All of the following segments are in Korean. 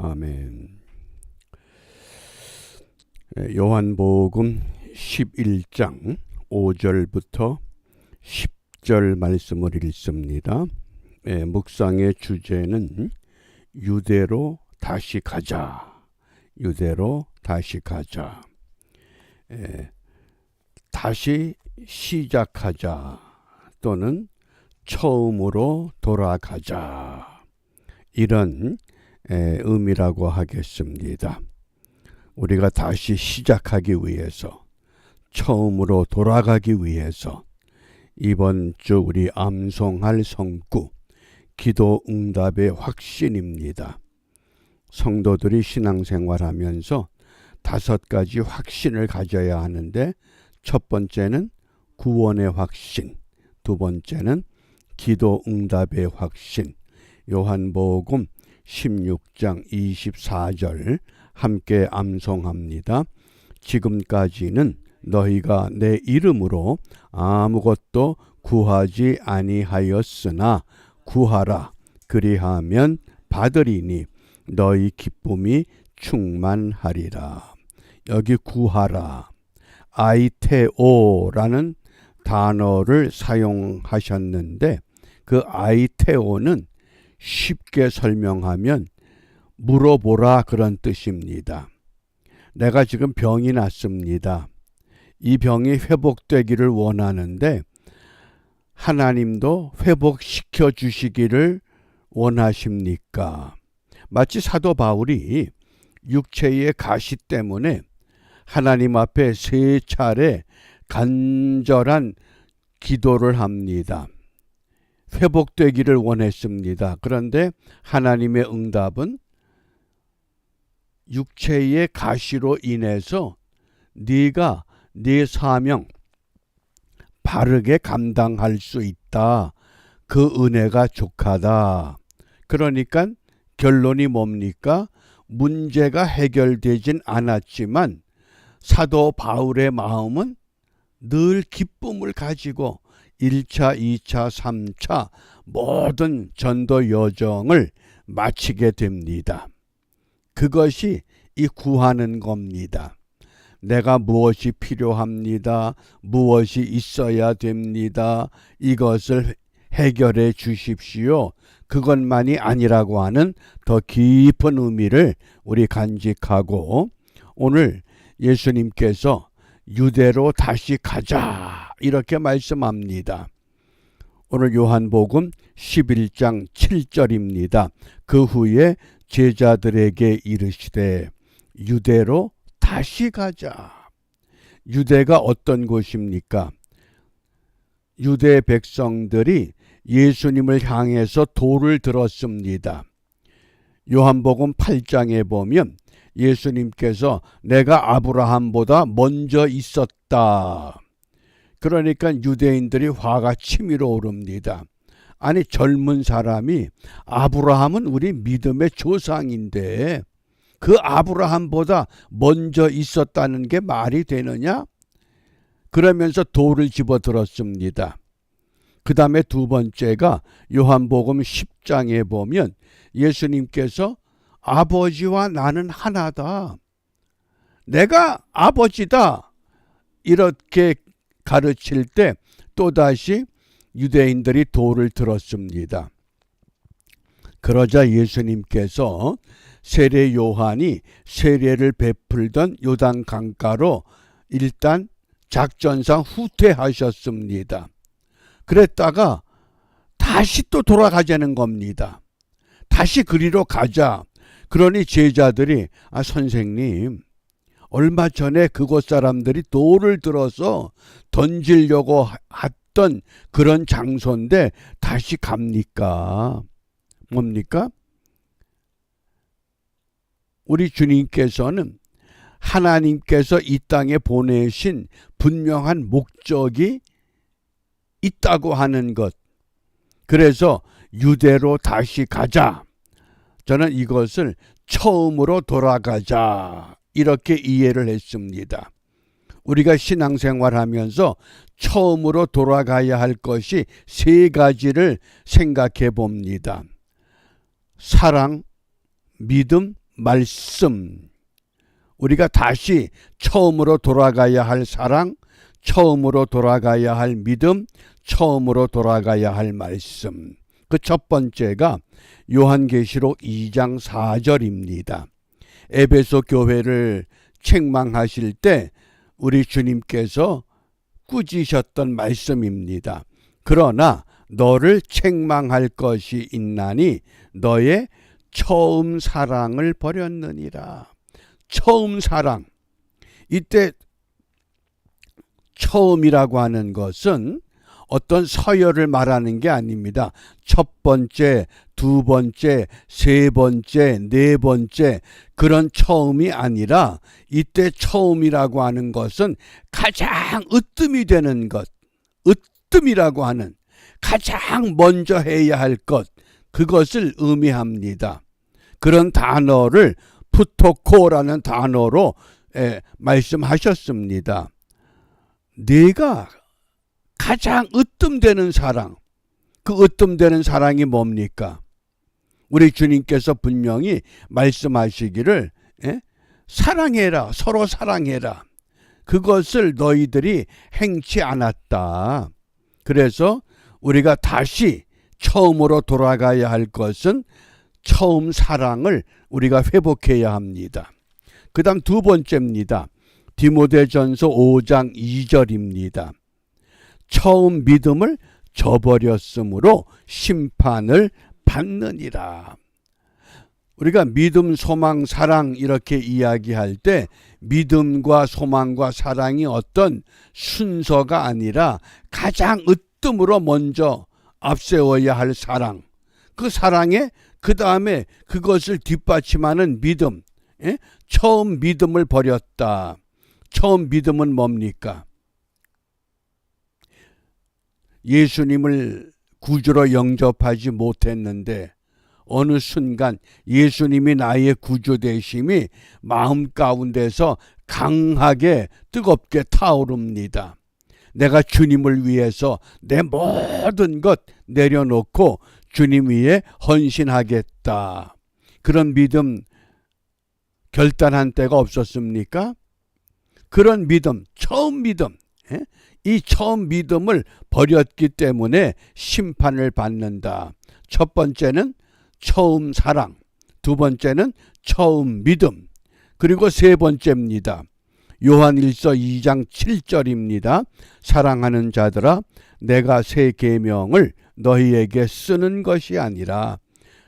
아멘. 요한복음 11장 5절부터 10절 말씀을 읽습니다. 묵상의 주제는 유대로 다시 가자. 유대로 다시 가자. 다시 시작하자 또는 처음으로 돌아가자, 이런 의미라고 하겠습니다. 우리가 다시 시작하기 위해서, 처음으로 돌아가기 위해서 이번 주 우리 암송할 성구 기도 응답의 확신입니다. 성도들이 신앙생활하면서 5가지 확신을 가져야 하는데, 첫 번째는 구원의 확신, 두 번째는 기도 응답의 확신. 요한복음 16장 24절 함께 암송합니다. 지금까지는 너희가 내 이름으로 아무것도 구하지 아니하였으나 구하라, 그리하면 받으리니 너희 기쁨이 충만하리라. 여기 구하라, 아이테오라는 단어를 사용하셨는데, 그 아이테오는 쉽게 설명하면 물어보라, 그런 뜻입니다. 내가 지금 병이 났습니다. 이 병이 회복되기를 원하는데 하나님도 회복시켜 주시기를 원하십니까? 마치 사도 바울이 육체의 가시 때문에 하나님 앞에 3차례 간절한 기도를 합니다. 회복되기를 원했습니다. 그런데 하나님의 응답은 육체의 가시로 인해서 네가 네 사명 바르게 감당할 수 있다. 그 은혜가 족하다. 그러니까 결론이 뭡니까? 문제가 해결되진 않았지만 사도 바울의 마음은 늘 기쁨을 가지고 1차, 2차, 3차 모든 전도 여정을 마치게 됩니다. 그것이 이 구하는 겁니다. 내가 무엇이 필요합니다. 무엇이 있어야 됩니다. 이것을 해결해 주십시오. 그것만이 아니라고 하는 더 깊은 의미를 우리 간직하고, 오늘 예수님께서 유대로 다시 가자, 이렇게 말씀합니다. 오늘 요한복음 11장 7절입니다. 그 후에 제자들에게 이르시되 유대로 다시 가자. 유대가 어떤 곳입니까? 유대 백성들이 예수님을 향해서 돌을 들었습니다. 요한복음 8장에 보면 예수님께서 내가 아브라함보다 먼저 있었다. 그러니까 유대인들이 화가 치밀어 오릅니다. 아니, 젊은 사람이 아브라함은 우리 믿음의 조상인데 그 아브라함보다 먼저 있었다는 게 말이 되느냐? 그러면서 돌을 집어들었습니다. 그 다음에 두 번째가 요한복음 10장에 보면 예수님께서 아버지와 나는 하나다. 내가 아버지다. 이렇게 가르칠 때 또다시 유대인들이 돌을 들었습니다. 그러자 예수님께서 세례 요한이 세례를 베풀던 요단 강가로 일단 작전상 후퇴하셨습니다. 그랬다가 다시 또 돌아가자는 겁니다. 다시 그리로 가자. 그러니 제자들이 선생님, 얼마 전에 그곳 사람들이 돌을 들어서 던지려고 했던 그런 장소인데 다시 갑니까? 뭡니까? 우리 주님께서는 하나님께서 이 땅에 보내신 분명한 목적이 있다고 하는 것. 그래서 유대로 다시 가자. 저는 이것을 처음으로 돌아가자, 이렇게 이해를 했습니다. 우리가 신앙생활하면서 처음으로 돌아가야 할 것이 3가지를 생각해 봅니다. 사랑, 믿음, 말씀, 우리가 다시 처음으로 돌아가야 할 사랑, 처음으로 돌아가야 할 믿음, 처음으로 돌아가야 할 말씀. 그 첫 번째가 요한계시록 2장 4절입니다. 에베소 교회를 책망하실 때 우리 주님께서 꾸짖으셨던 말씀입니다. 그러나 너를 책망할 것이 있나니 너의 처음 사랑을 버렸느니라. 처음 사랑. 이때 처음이라고 하는 것은 어떤 서열을 말하는 게 아닙니다. 첫 번째, 두 번째, 세 번째, 네 번째 그런 처음이 아니라 이때 처음이라고 하는 것은 가장 으뜸이 되는 것, 으뜸이라고 하는 가장 먼저 해야 할 것, 그것을 의미합니다. 그런 단어를 푸토코라는 단어로 말씀하셨습니다. 네가 가장 으뜸되는 사랑, 그 으뜸되는 사랑이 뭡니까? 우리 주님께서 분명히 말씀하시기를 사랑해라, 서로 사랑해라. 그것을 너희들이 행치 않았다. 그래서 우리가 다시 처음으로 돌아가야 할 것은 처음 사랑을 우리가 회복해야 합니다. 그 다음 두 번째입니다. 디모데전서 5장 2절입니다. 처음 믿음을 저버렸으므로 심판을 받느니라. 우리가 믿음, 소망, 사랑 이렇게 이야기할 때 믿음과 소망과 사랑이 어떤 순서가 아니라 가장 으뜸으로 먼저 앞세워야 할 사랑, 그 사랑에 그 다음에 그것을 뒷받침하는 믿음. 처음 믿음을 버렸다. 처음 믿음은 뭡니까? 예수님을 구주로 영접하지 못했는데 어느 순간 예수님이 나의 구주 되심이 마음 가운데서 강하게 뜨겁게 타오릅니다. 내가 주님을 위해서 내 모든 것 내려놓고 주님 위에 헌신하겠다. 그런 믿음 결단한 때가 없었습니까? 그런 믿음, 처음 믿음, 이 처음 믿음을 버렸기 때문에 심판을 받는다. 첫 번째는 처음 사랑, 두 번째는 처음 믿음, 그리고 세 번째입니다. 요한일서 2장 7절입니다. 사랑하는 자들아, 내가 새 계명을 너희에게 쓰는 것이 아니라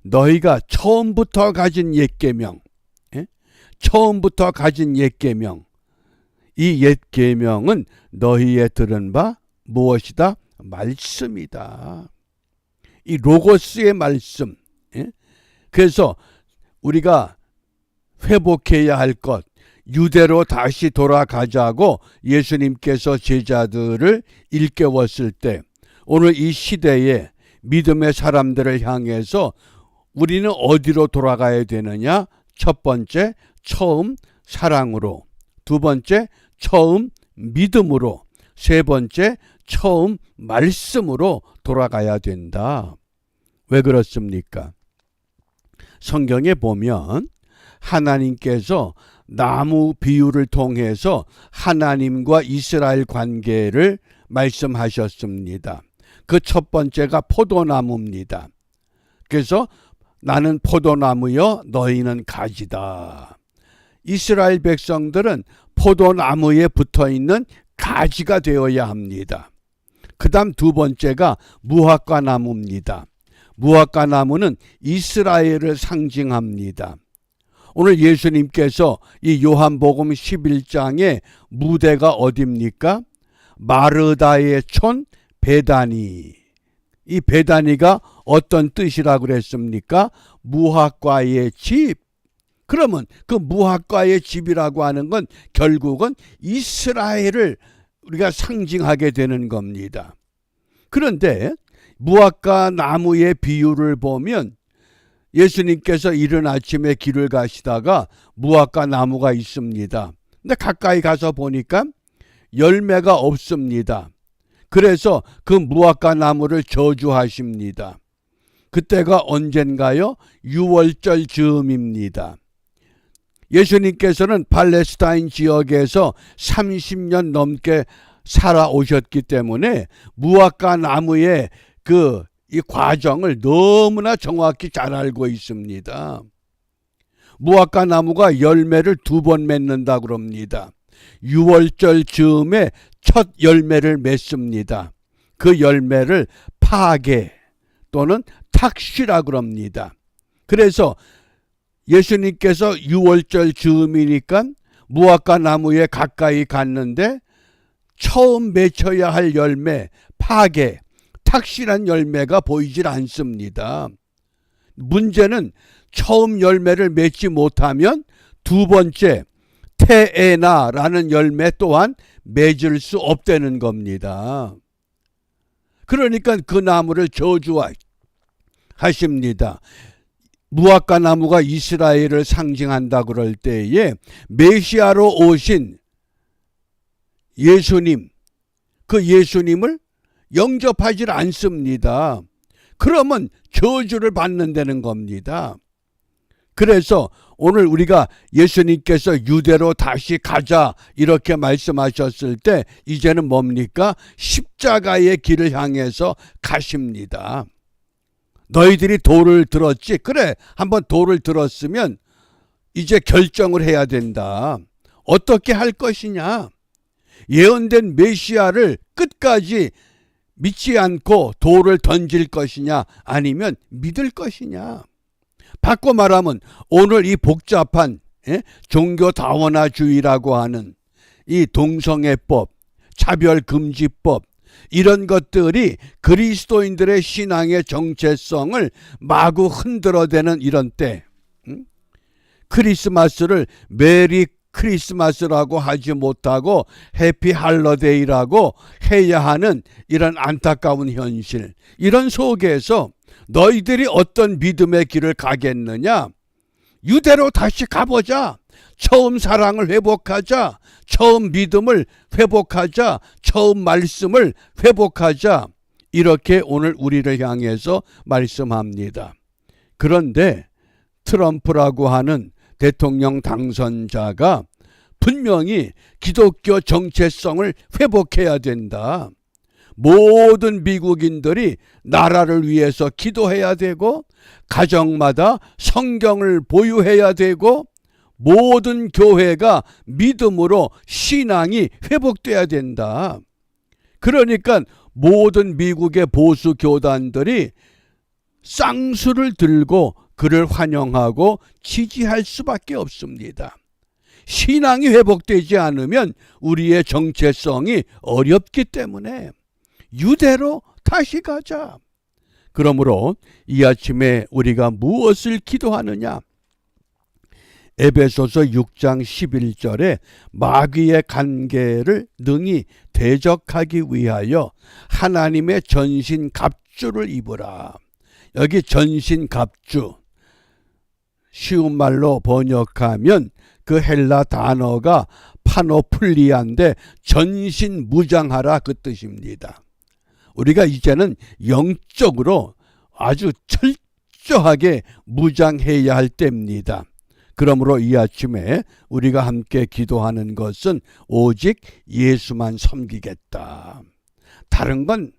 너희가 처음부터 가진 옛 계명, 처음부터 가진 옛 계명, 이 옛 계명은 너희의 들은 바 무엇이다? 말씀이다. 이 로고스의 말씀. 그래서 우리가 회복해야 할 것, 유대로 다시 돌아가자고 예수님께서 제자들을 일깨웠을 때 오늘 이 시대에 믿음의 사람들을 향해서 우리는 어디로 돌아가야 되느냐? 첫 번째, 처음 사랑으로. 두 번째, 처음 믿음으로. 세 번째, 처음 말씀으로 돌아가야 된다. 왜 그렇습니까? 성경에 보면 하나님께서 나무 비유를 통해서 하나님과 이스라엘 관계를 말씀하셨습니다. 그 첫 번째가 포도나무입니다. 그래서 나는 포도나무여 너희는 가지다. 이스라엘 백성들은 포도나무에 붙어있는 가지가 되어야 합니다. 그 다음 두 번째가 무화과 나무입니다. 무화과 나무는 이스라엘을 상징합니다. 오늘 예수님께서 이 요한복음 11장의 무대가 어디입니까? 마르다의 촌 베다니. 이 베다니가 어떤 뜻이라고 그랬습니까? 무화과의 집. 그러면 그 무화과의 집이라고 하는 건 결국은 이스라엘을 우리가 상징하게 되는 겁니다. 그런데 무화과 나무의 비유를 보면 예수님께서 이른 아침에 길을 가시다가 무화과 나무가 있습니다. 근데 가까이 가서 보니까 열매가 없습니다. 그래서 그 무화과 나무를 저주하십니다. 그때가 언젠가요? 유월절 즈음입니다. 예수님께서는 팔레스타인 지역에서 30년 넘게 살아오셨기 때문에 무화과 나무의 이 과정을 너무나 정확히 잘 알고 있습니다. 무화과 나무가 열매를 2번 맺는다 그럽니다. 6월절 즈음에 첫 열매를 맺습니다. 그 열매를 파게 또는 탁시라 그럽니다. 그래서 예수님께서 6월절 즈음이니까 무화과 나무에 가까이 갔는데 처음 맺혀야 할 열매, 파게, 탁실한 열매가 보이질 않습니다. 문제는 처음 열매를 맺지 못하면 2번째 테에나라는 열매 또한 맺을 수 없다는 겁니다. 그러니까 그 나무를 저주하십니다. 무화과 나무가 이스라엘을 상징한다 그럴 때에 메시아로 오신 예수님, 그 예수님을 영접하지 않습니다. 그러면 저주를 받는다는 겁니다. 그래서 오늘 우리가 예수님께서 유대로 다시 가자 이렇게 말씀하셨을 때 이제는 뭡니까? 십자가의 길을 향해서 가십니다. 너희들이 도를 들었지? 그래, 한번 도를 들었으면 이제 결정을 해야 된다. 어떻게 할 것이냐? 예언된 메시아를 끝까지 믿지 않고 돌을 던질 것이냐 아니면 믿을 것이냐. 바꿔 말하면 오늘 이 복잡한 종교 다원화주의라고 하는 이 동성애법, 차별금지법 이런 것들이 그리스도인들의 신앙의 정체성을 마구 흔들어대는 이런 때 크리스마스를 메리 크리스마스라고 하지 못하고 해피 할러데이라고 해야 하는 이런 안타까운 현실, 이런 속에서 너희들이 어떤 믿음의 길을 가겠느냐? 유대로 다시 가보자. 처음 사랑을 회복하자. 처음 믿음을 회복하자. 처음 말씀을 회복하자. 이렇게 오늘 우리를 향해서 말씀합니다. 그런데 트럼프라고 하는 대통령 당선자가 분명히 기독교 정체성을 회복해야 된다. 모든 미국인들이 나라를 위해서 기도해야 되고 가정마다 성경을 보유해야 되고 모든 교회가 믿음으로 신앙이 회복돼야 된다. 그러니까 모든 미국의 보수 교단들이 쌍수를 들고 그를 환영하고 지지할 수밖에 없습니다. 신앙이 회복되지 않으면 우리의 정체성이 어렵기 때문에 유대로 다시 가자. 그러므로 이 아침에 우리가 무엇을 기도하느냐? 에베소서 6장 11절에 마귀의 관계를 능히 대적하기 위하여 하나님의 전신 갑주를 입으라. 여기 전신 갑주, 쉬운 말로 번역하면 그 헬라 단어가 파노플리아인데 전신 무장하라 그 뜻입니다. 우리가 이제는 영적으로 아주 철저하게 무장해야 할 때입니다. 그러므로 이 아침에 우리가 함께 기도하는 것은 오직 예수만 섬기겠다. 다른 건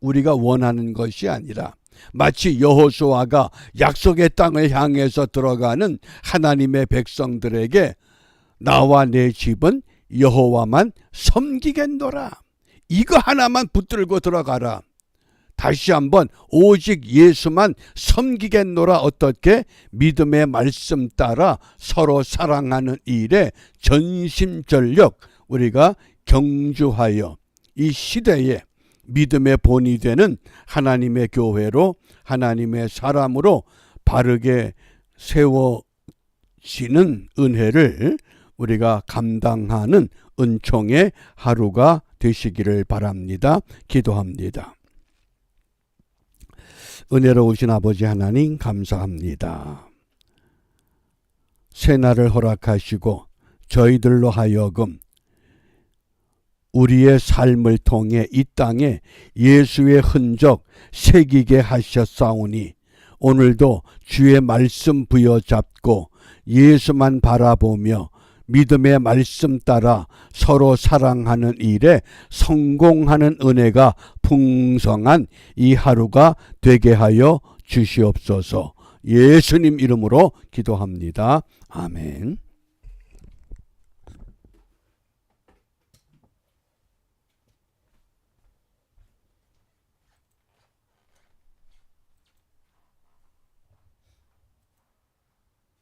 우리가 원하는 것이 아니라 마치 여호수아가 약속의 땅을 향해서 들어가는 하나님의 백성들에게 나와 내 집은 여호와만 섬기겠노라. 이거 하나만 붙들고 들어가라. 다시 한번 오직 예수만 섬기겠노라. 어떻게? 믿음의 말씀 따라 서로 사랑하는 일에 전심전력 우리가 경주하여 이 시대에 믿음의 본이 되는 하나님의 교회로 하나님의 사람으로 바르게 세워지는 은혜를 우리가 감당하는 은총의 하루가 되시기를 바랍니다. 기도합니다. 은혜로우신 아버지 하나님 감사합니다. 새날을 허락하시고 저희들로 하여금 우리의 삶을 통해 이 땅에 예수의 흔적 새기게 하셨사오니 오늘도 주의 말씀 부여잡고 예수만 바라보며 믿음의 말씀 따라 서로 사랑하는 일에 성공하는 은혜가 풍성한 이 하루가 되게 하여 주시옵소서. 예수님 이름으로 기도합니다. 아멘.